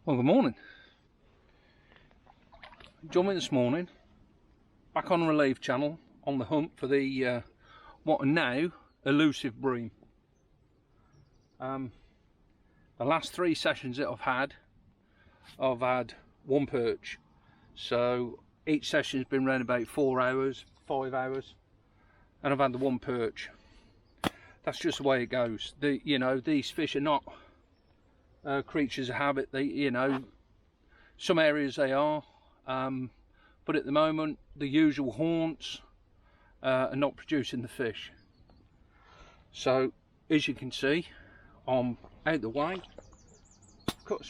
Well, good morning. Join me this morning back on the Relief channel on the hunt for the what are now elusive bream. The last 3 sessions that I've had one perch, so each session has been around about 4 hours, 5 hours, and I've had the one perch. That's just the way it goes. These fish are not creatures of habit. Some areas they are, but at the moment the usual haunts are not producing the fish. So as you can see, I'm out the way. Cut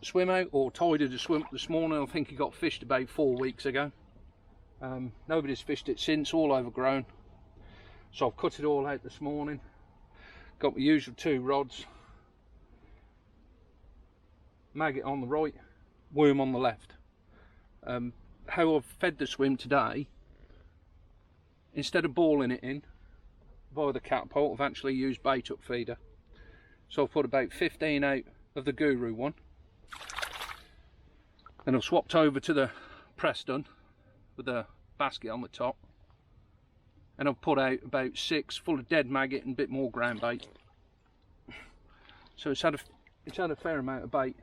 swim out, or tidied a swim this morning. I think he got fished about 4 weeks ago. Nobody's fished it since, all overgrown. So I've cut it all out this morning. Got my usual 2 rods. Maggot on the right, worm on the left. How I've fed the swim today, instead of balling it in via the catapult, I've actually used bait up feeder. So I've put about 15 out of the Guru one, and I've swapped over to the Preston with the basket on the top, and I've put out about 6 full of dead maggot and a bit more ground bait. So it's had a fair amount of bait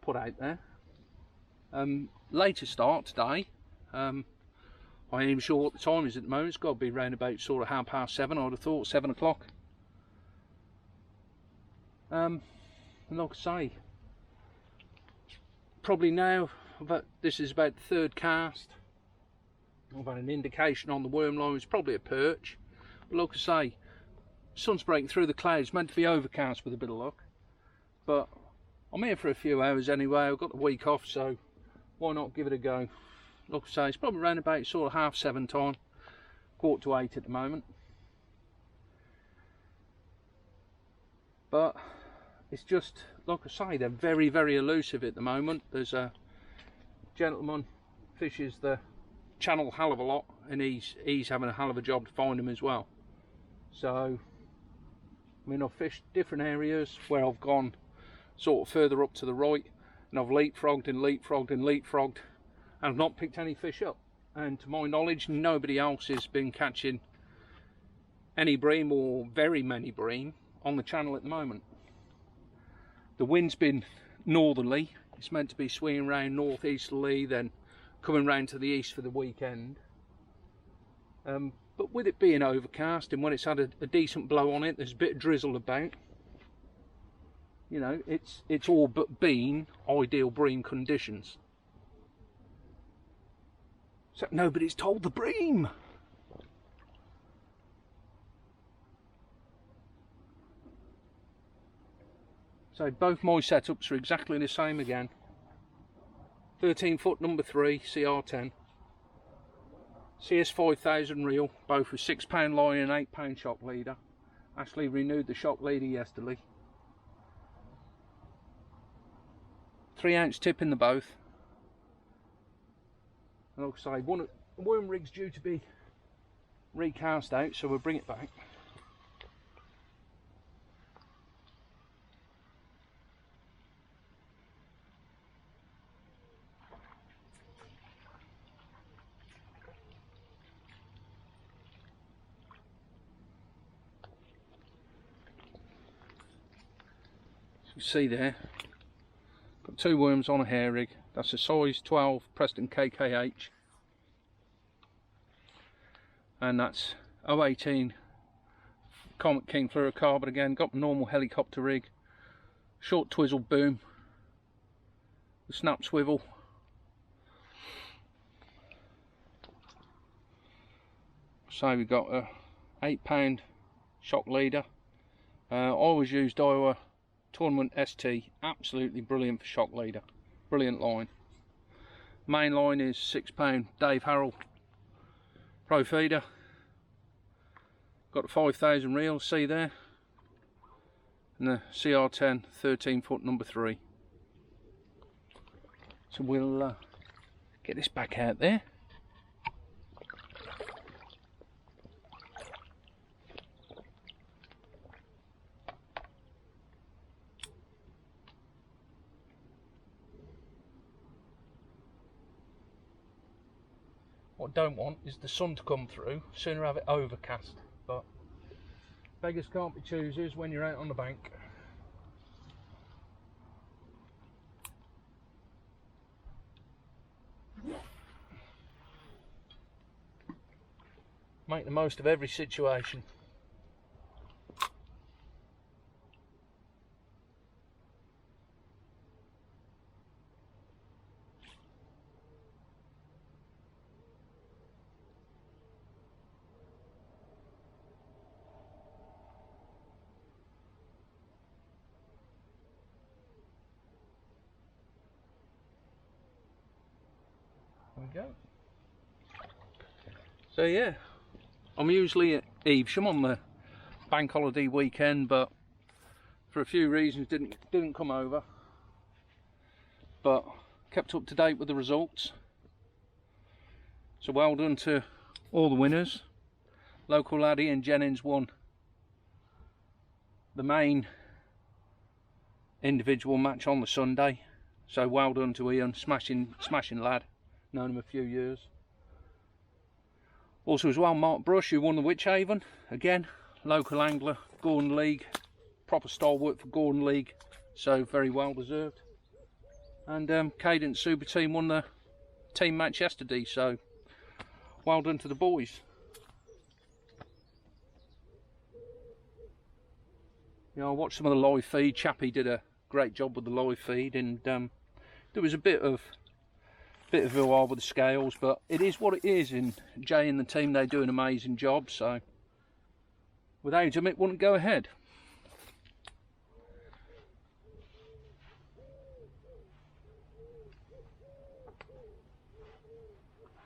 put out there. Later start today. I ain't even sure what the time is at the moment. It's got to be around about sort of 7:30. I would have thought 7 o'clock. And like I say, probably now, this is about the 3rd cast. I've had an indication on the worm line. It's probably a perch. But like I say, sun's breaking through the clouds. Meant to be overcast with a bit of luck. But I'm here for a few hours anyway. I've got the week off, so why not give it a go? Like I say, it's probably around about sort of 7:30 time, 7:45 at the moment. But it's just, like I say, they're very, very elusive at the moment. There's a gentleman fishes the channel a hell of a lot, and he's having a hell of a job to find them as well. So, I mean, I've fished different areas where I've gone sort of further up to the right, and I've leapfrogged and leapfrogged and leapfrogged, and I've not picked any fish up. And to my knowledge, nobody else has been catching any bream, or very many bream, on the channel at the moment. The wind's been northerly. It's meant to be swinging round northeasterly, then coming round to the east for the weekend. But with it being overcast, and when it's had a decent blow on it, there's a bit of drizzle about. You know, it's all but been ideal bream conditions. Except nobody's told the bream. So both my setups are exactly the same again. 13 foot number 3 CR10. CS 5000 reel, both with £6 line and £8 shock leader. Actually renewed the shock leader yesterday. 3-ounce tip in the both. And like I say, one worm rig's due to be recast out, so we'll bring it back. You see there, got 2 worms on a hair rig. That's a size 12 Preston KKH, and that's 018 Comet King fluorocarbon again. Got the normal helicopter rig, short twizzle boom, the snap swivel. So we've got a £8 shock leader. I always used Iowa Tournament ST, absolutely brilliant for shock leader, brilliant line. Main line is £6 Dave Harrell Pro feeder. Got the 5000 reel, see there, and the CR10 13 foot number 3. So we'll get this back out there. What I don't want is the sun to come through, sooner have it overcast. But beggars can't be choosers when you're out on the bank. Make the most of every situation. There we go. So yeah, I'm usually at Evesham on the bank holiday weekend, but for a few reasons didn't come over. But kept up to date with the results. So well done to all the winners. Local laddie and Jennings won the main individual match on the Sunday. So well done to Ian, smashing lad. Known him a few years. Also as well, Mark Brush, who won the Witch Haven. Again, local angler, Gordon League, proper stalwart for Gordon League, so very well deserved. And Cadence Super Team won the team match yesterday, so well done to the boys. You know, I watched some of the live feed. Chappie did a great job with the live feed, and there was a bit of hoo-ha with the scales, but it is what it is, and Jay and the team, they do an amazing job, so without them it wouldn't go ahead.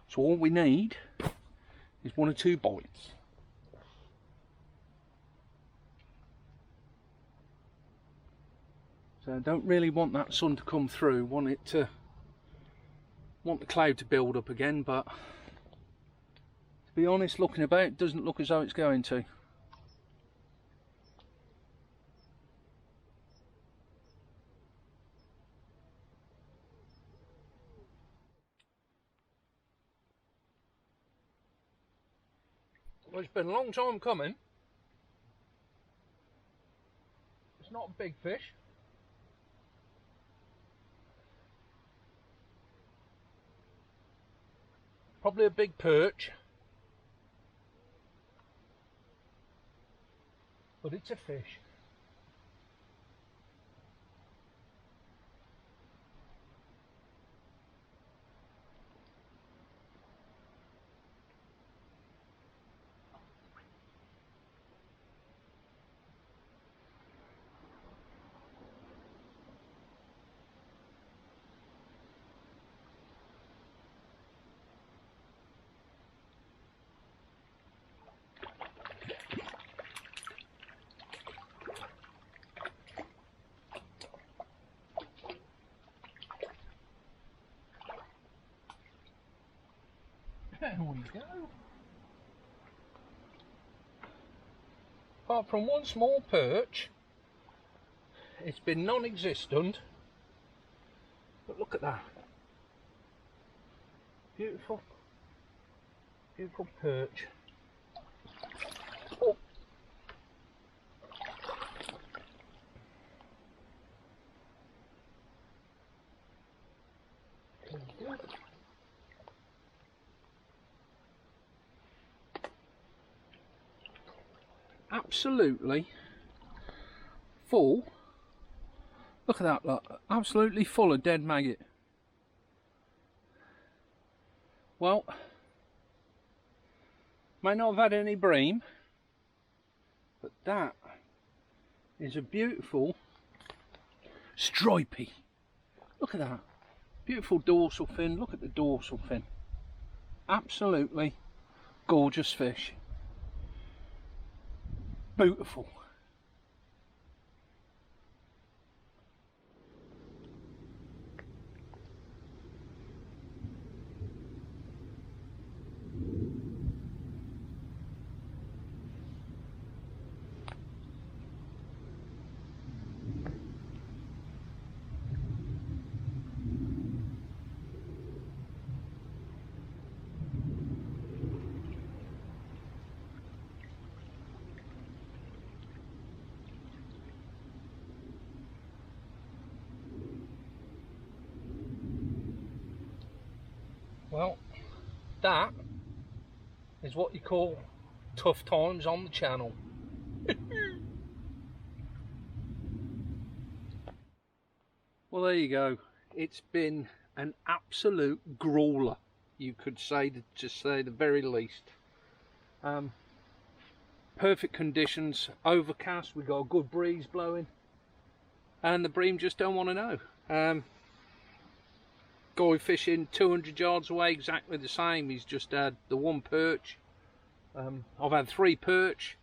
So all we need is 1 or 2 bites. So I don't really want that sun to come through, want the cloud to build up again, but to be honest, looking about, it doesn't look as though it's going to. Well, it's been a long time coming. It's not a big fish. Probably a big perch, but it's a fish. There we go. Apart from one small perch, it's been non-existent. But look at that. Beautiful, beautiful perch. Oh. There we go. Absolutely full. Look at that, look. Absolutely full of dead maggot. Well, may not have had any bream, but that is a beautiful stripey. Look at that. Beautiful dorsal fin. Look at the dorsal fin. Absolutely gorgeous fish. Beautiful. Well, that is what you call tough times on the channel. Well, there you go. It's been an absolute growler, you could say, to say the very least. Perfect conditions, overcast, we got a good breeze blowing, and the bream just don't want to know. Guy fishing 200 yards away, exactly the same. He's just had the one perch. I've had 3 perch,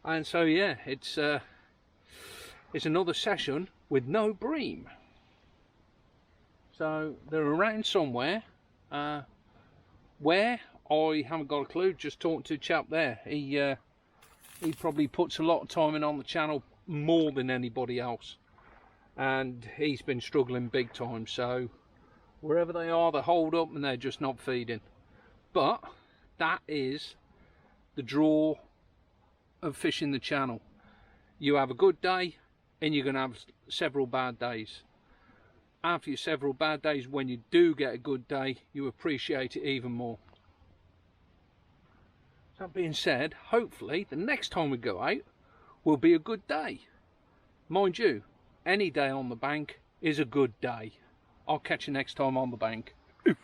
and so yeah, it's another session with no bream. So they're around somewhere. Where, I haven't got a clue. Just talking to a chap there. He probably puts a lot of time in on the channel, more than anybody else, and he's been struggling big time. So wherever they are, they're holed up and they're just not feeding. But that is the draw of fishing the channel. You have a good day and you're going to have several bad days. After your several bad days, when you do get a good day, you appreciate it even more. That being said, hopefully the next time we go out will be a good day. Mind you, any day on the bank is a good day. I'll catch you next time on the bank. Oosh.